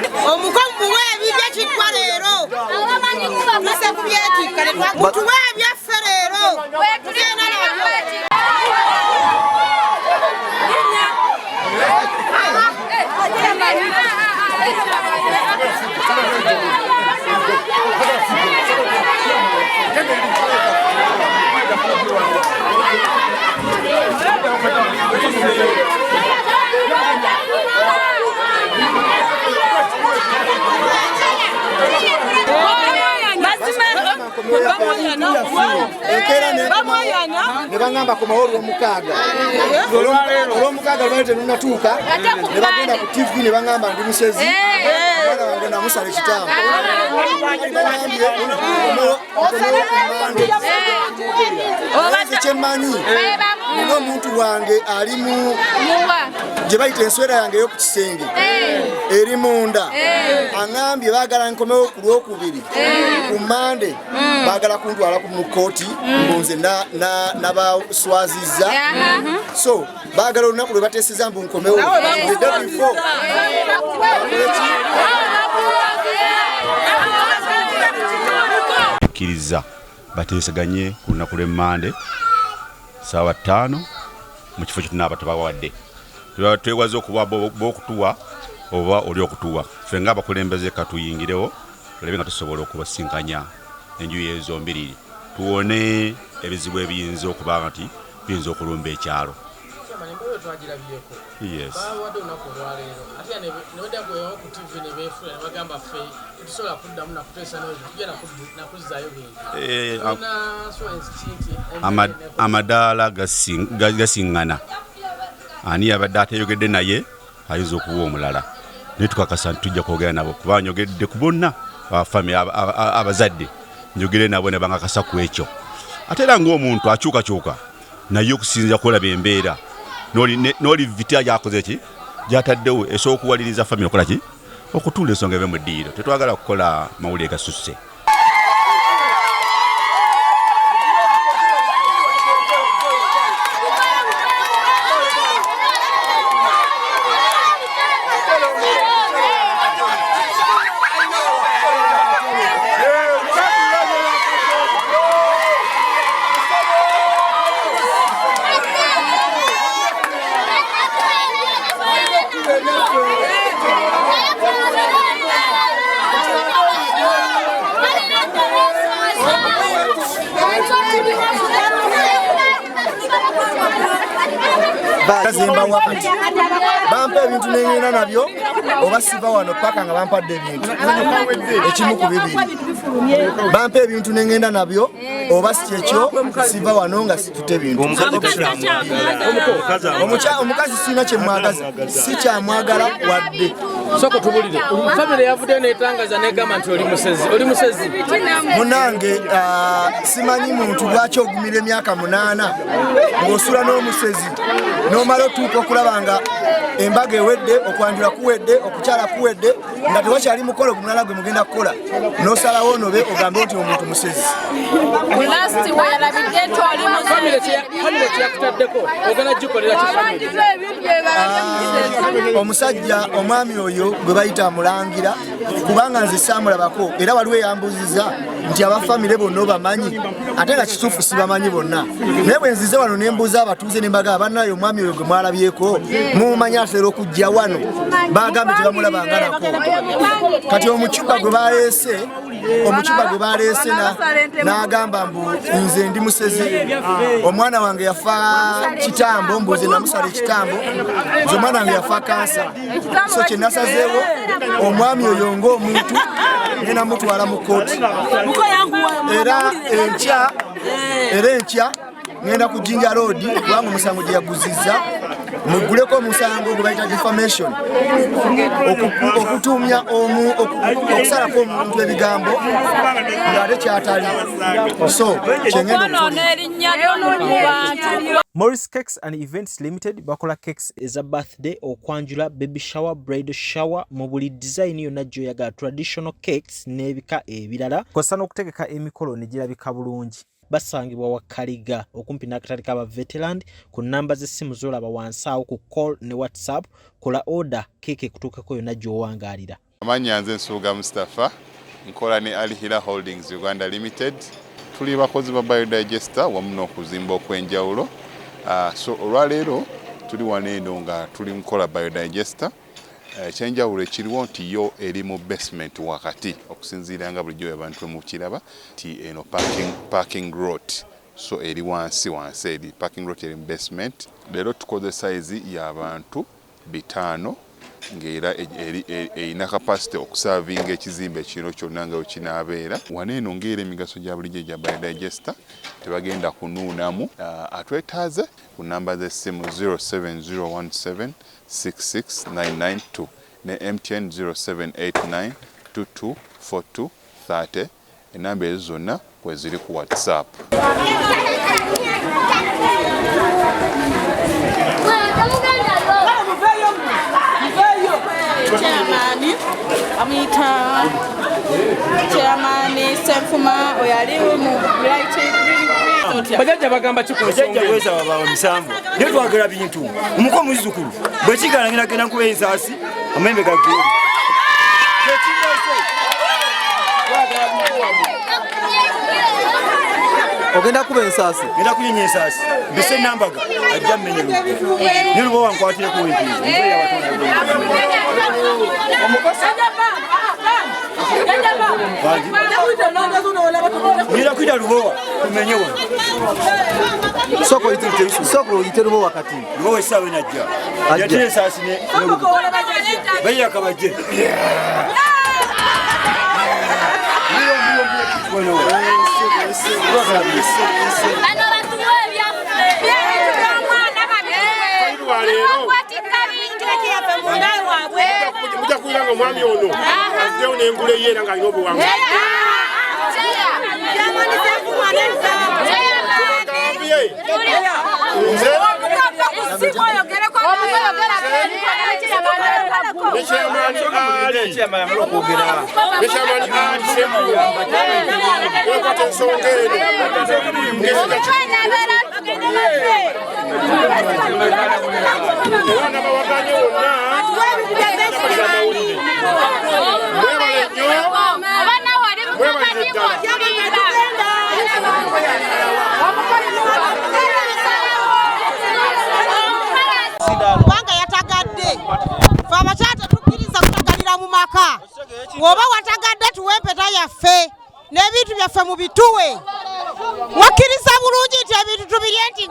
Omuko muwe ebibye kitwa leero. Nise kubyetikale twakutuwe ebyaffe leero. Tugenda nabyo. Nebangamba ku mahoro omukaaga olw'omukaaga lwali tenunatuuka ne bagenda ku TV ne bangamba ndi musezi omwana wange namusala ekitambo kyemmanyi nina omuntu wange ali mu gye bayita enswera yange ey'oku kisenge eri munda aŋambye baagala nkomewo ku lwokubiri ku Mande baagala kuntwala mu kooti nze nabaswazizza so baagala olunaku lwe bateeseza mbu nkomewo kkiriza bateeseganye ku lunaku lw'e Mande ssaawa 5 mu kifo kye tunaaba tubawadde twewaze okuba b'okutuwa oba oli okutuwa ffe ng'abakulembeze katuyingirewo tulabe nga tusobola okubasinkanya enjuyi ezombiriri tuwone ebizibu ebiyinza okuba nti biyinza okulumba ekyalo. Yes. Amadaala gasiŋŋana ani abadde ateyogedde naye ayinza okuwa omulala naye tukakasa nti tujja kwogera nabo kuba nyogedde ku bonna abafami abazadde njogere nabo ne bangakasa ku ekyo ate era ng'omuntu akyukakyuka naye okusinza kulaba embeera n'oli vita gyakoze ki gyataddewo esobola okuwaliriza fami okola ki okutuula ensonga eve mu ddiiro tetwagala kukola mawulire gasusse. Kazimba wakati bampa ebintu nengenda nabyo oba siva wano paka nga bampadde ebintu ekimu ku bibiri bampa ebintu nengenda nabyo oba si ekyo siva wano nga situte ebintu omukazi sina kyemwagaza si kyamwagala wadde soko tubulire family yavudde netangaza negamba nti oli musezi munange simanyi muntu lwaki ogumira emyaka 8 ng'osula n'omusezi n'omala otuuka okulaba nga embaga ewedde okwanjula kuwedde okukyala kuwedde nga tewakyali mukolo gumulala gwe mugenda kukola n'osalawo onobe ogambe nti omuntu musezi omusajja omwami oyo gwe bayita mulangira kubanga nze saamulabako era waliwo eyambuziza nti abafamire bonna obamanyi ate nga kituufu sibamanyi bonna naye bwe nzize wano nembuuza abatuuze nembaga abannayo omwami oyo gwe mwalabyeko mumumanyi ateera okujja wano bagambye tebamulabanga nako kati omucuba gwe baleese n'agamba mbu nze ndi musezi omwana wange yafa kitambo mbuze namusala ekitambo nze omwana wange yafa kansa so kye nasazeewo omwami oyo ng'omuntu ngenda mutwala mu kooti era enkya ngenda ku Jinja Road kubanga omusango gye yaguzizza muguleko omusango gwe bayita defamation okutumya okusalako omuntu ebigambo ng'ate kyatali so kyengenda Morris Cakes and Events Limited bakola cakes eza birthday okwanjula baby shower bridal shower mu buli design yonna gy'oyagala traditional cakes n'ebika ebirala kosa n'okutegeka emikolo ne girabika bulungi basangibwa wa Kaliga okumpi n'akatale k'aba veteran ku namba z'essimu z'olaba wansi awo ku call ne WhatsApp kola order keke kutuukako yonna gy'owangalira. Amanya nze Nsuuga Mustafa nkola ne Alihira Holdings Uganda Limited. Tuli bakozi ba biodigester wamu n'okuzimba okwenjawulo. So olwaleero tuli waneeno nga tuli nkola biodigester. Ekyenjawulo ekiriwo nti yo eri mu basement wakati okusinziira nga bulijjo abantu mu kiraba ti eno parking lot. So eri wansi eri parking lot eri mu basement. Leero tukoze size y'abantu 5 ng'era erina capacity okusavinga ekizimbe kino kyonna nga wekinaabeera. Waneeno ng'era emigaso gya bulijjo gya biodigester tebagenda kunuunamu. Atwetaaze ku namba z'essimu 07017669992 ne MTN 0789224230. Enamba ezo zonna kwe ziri ku WhatsApp. Chairman, amita Chairman Senfuma oyali mu writing. Bajajja bagamba kikunsonga weza baba misambo. Ndio twagala bintu. Omuko muzukuru. Bwe kigalangira gena ku ensasi amembe gagiri. Ogenda kuba ensasi. Ngenda kuyinya ensasi. Bise nambaga ajja menye. Nirubo wankwatire ku wiki. Nira kwita lubowa kumenyewa. Soko yite lubowa kati. Lubowa sawe najja. Yatire ensasi ne. Baya kabaje. Mujakulanga omwami ono azzeewo n'engula eyeera ng'alina obuwangu. Kubanga yatagadde fe abakyala tetukkiriza kutagalira mu maka. Woba watagadde tuwe empeta yaffe n'ebintu byaffe mu bituwe. Wakkiriza bulungi nti ebintu tubirye nti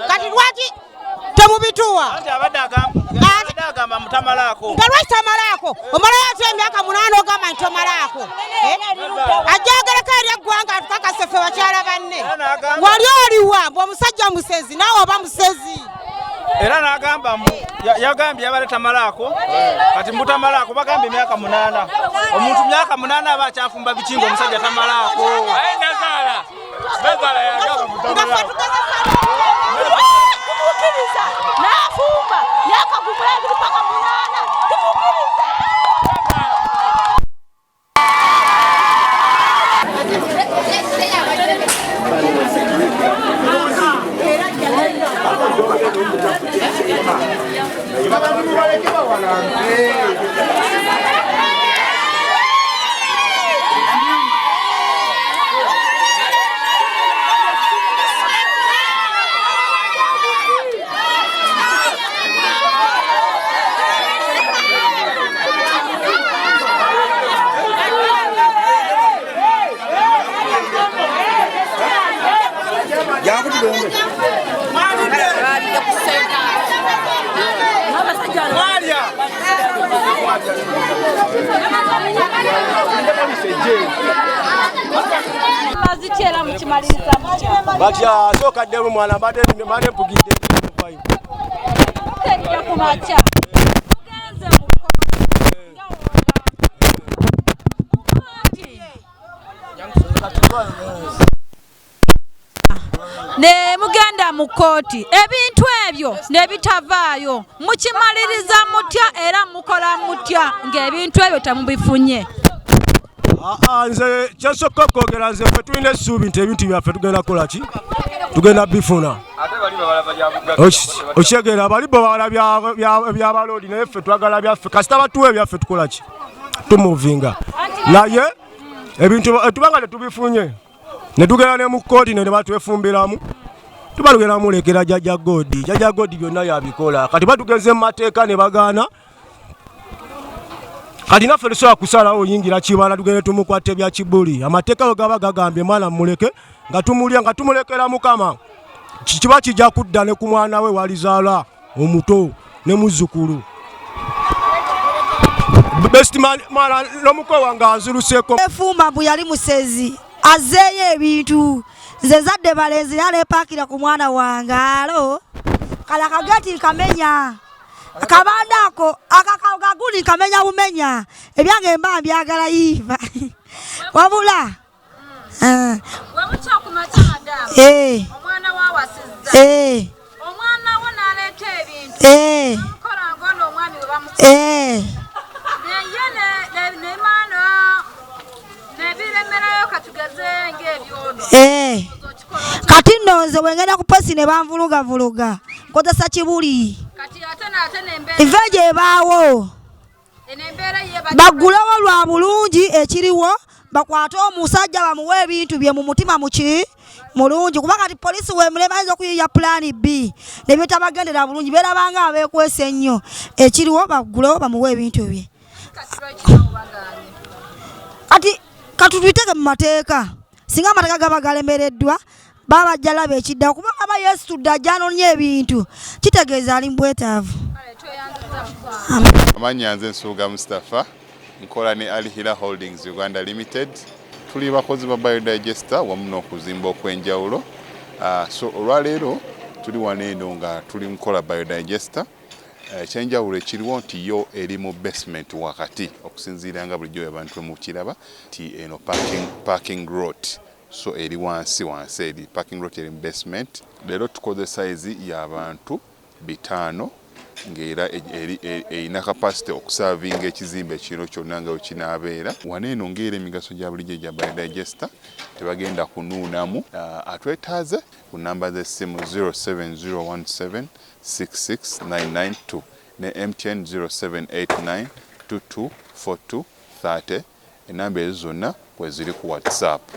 kati lwaki temubituwa? Nga lwaki tamalaako? Omalayo ate emyaka 8 ogamba nti tomalaako. Ajjagereko eri eggwanga atukakase ffe bakyala banne. Wali oliwa bwe omusajja musezi naawe oba musezi. Era n'agamba yagambye yabale tamalaako kati mbutamalaako bagambye emyaka 8. Omuntu myaka 8 aba akyafumba bikingo omusajja tamalaako. Nazala yagamba mutamalaako. Tumukiriza n'afumba myaka 8 mpaka 8. Batya soka demu mwana mbade mpugidde kwayo. Tekya kumacha. Ne mugenda mu kooti ebintu ebyo ne bitavaayo mukimaliriza mutya era mukola mutya ng'ebintu ebyo temubifunye. Nze kyasooka okwogera nze ffe tulina essuubi nti ebintu byaffe tugenda kukola ki? Tugenda bifuna. Okyegera bali bawala by'abaloodi naye ffe twagala byaffe kasita batuwa ebyaffe tukola ki? tumuvinga naye ebintu tubanga tetubifunye ne tugera ne mu kkooti ne batwefumbiramu tubalugera mulekera Jajja Godi byonna yabikola kati batugeze mu mateeka ne bagaana kati naffe tusobola kusalawo yingira kibala tugende tumukwate bya kibuli amateeka we gaba gagambye mwana muleke nga tumulya nga tumulekera Mukama kiba kijja kudda ne ku mwana we walizaala omuto ne muzzukulu best man Omuko wange anzuluseko efuma mbu yali musezi azeeyo ebintu nze zadde balenzi yalepaakira ku mwana wange alo kala kagati kamenya kabandako akakaguni kamenya bumenya ebyange mba byagala yiva wabula wemucha kumacha madam omwana wawasizza omwana wo naleta ebintu kola ngono omwami we bamukola ne mano nebiremerayo katugeze ng'ebyono kati nno nze wengenda ku posi ne banvuluga nkozesa kibuli kati ate n'embeera nve gyebaawo baggulewo lwa bulungi ekiriwo bakwate omusajja bamuwe ebintu bye mu mutima muki mulungi kuba kati polisi wemulema ayinza okuyiya pulaani B nebyo tabagendera bulungi beerabanga abeekwesa ennyo ekiriwo baggulewo bamuwe ebintu bye kati katubiteke mu mateeka singa amateeka gaba galemereddwa baba jalaba ekiddawo kubanga aba yeesitudde ajja anoonye ebintu kitegeeza ali mbwetaavu. Amannya nze Nsuuga Mustafa nkola ne Alihira Holdings Uganda Limited tuli bakozi ba biodigester wamu n'okuzimba okw'enjawulo so olwaleero tuli wano eno nga tuli nkola biodigester ekyenjawulo ekiriwo nti yo eri mu basement wakati okusinziira nga bulijjo abantu mu kiraba ti eno parking lot so eri wansi eri parking lot eri mu basement leero tukoze size y'abantu 5 ng'era erina capacity okusavinga ekizimbe kino kyonna nga wekinaabeera wano eno ng'era emigaso gya bulijjo gya biodigester tebagenda kunuunamu atwetaaze ku namba z'essimu 07017669992 ne MTN 0789224230 enamba ezo zonna kweziri ku WhatsApp.